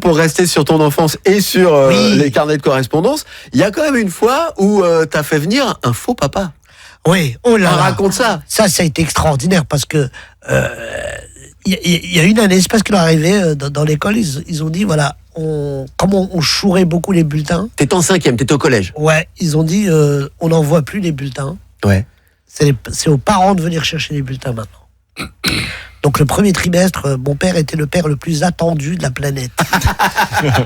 pour rester sur ton enfance et sur les carnets de correspondance, il y a quand même une fois où t'as fait venir un faux papa. Oui, oh là là. Raconte ça. Ça a été extraordinaire parce que il y a une année, c'est parce qu'il est arrivé dans l'école, ils ont dit voilà, comme on chourait beaucoup les bulletins. T'étais en 5e, t'étais au collège. Ouais, ils ont dit on n'envoie plus les bulletins. Ouais. C'est aux parents de venir chercher les bulletins maintenant. Donc le premier trimestre, mon père était le père le plus attendu de la planète.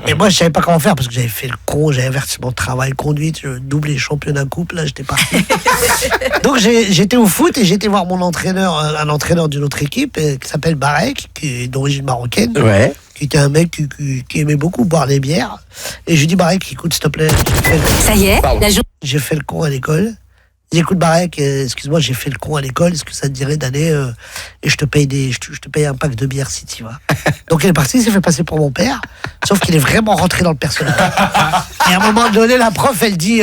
Et moi, je savais pas comment faire parce que j'avais fait le con, j'avais versé mon travail, conduite, doublé championnat coupe, là j'étais parti. Donc j'étais au foot et j'étais voir mon entraîneur, un entraîneur d'une autre équipe qui s'appelle Barek, qui est d'origine marocaine. Ouais. Qui était un mec qui aimait beaucoup boire des bières. Et je lui dis, Barek, écoute, s'il te plaît. Ça y est, j'ai fait le con à l'école. J'écoute Barek, excuse-moi, j'ai fait le con à l'école, est-ce que ça te dirait d'aller et je te paye un pack de bière si tu vas. Donc il est parti, il s'est fait passer pour mon père, sauf qu'il est vraiment rentré dans le personnage. Et à un moment donné, la prof, elle dit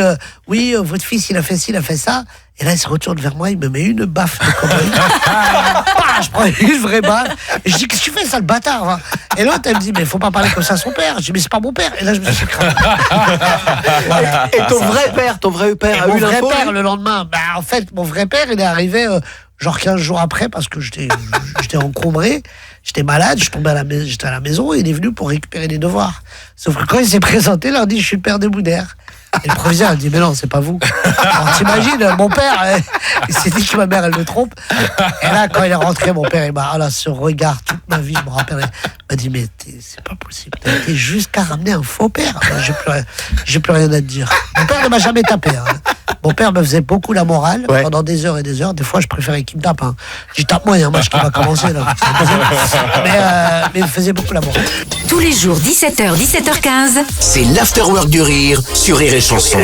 oui, votre fils, il a fait ci, il a fait ça. Et là, il se retourne vers moi, il me met une baffe de connerie. Je prends une vraie baffe. Et je dis, qu'est-ce que tu fais, sale bâtard, va. Et l'autre, elle me dit, mais faut pas parler comme ça à son père. Je dis, mais c'est pas mon père. Et là, je me suis cramé. Voilà. Et ton vrai père a eu l'info. Mon vrai père, le lendemain, en fait, mon vrai père, il est arrivé genre 15 jours après parce que j'étais encombré. J'étais malade, j'étais à la maison et il est venu pour récupérer les devoirs. Sauf que quand il s'est présenté, il leur dit, je suis le père de Boudère. Et le proviseur a dit, mais non, c'est pas vous. Alors t'imagines, mon père, il s'est dit que ma mère, elle le trompe. Et là, quand il est rentré, mon père, il m'a, ce regard, toute ma vie, je me rappelle, il m'a dit, mais c'est pas possible. T'as été jusqu'à ramener un faux père. J'ai plus rien à te dire. Mon père ne m'a jamais tapé. Mon père me faisait beaucoup la morale pendant des heures et des heures. Des fois, je préférais qu'il me tape. Je dis, tape-moi, il y a un match qui va commencer. Là. Mais il me faisait beaucoup la morale. Tous les jours, 17h, 17h15. C'est l'Afterwork du Rire sur Rire et Chanson.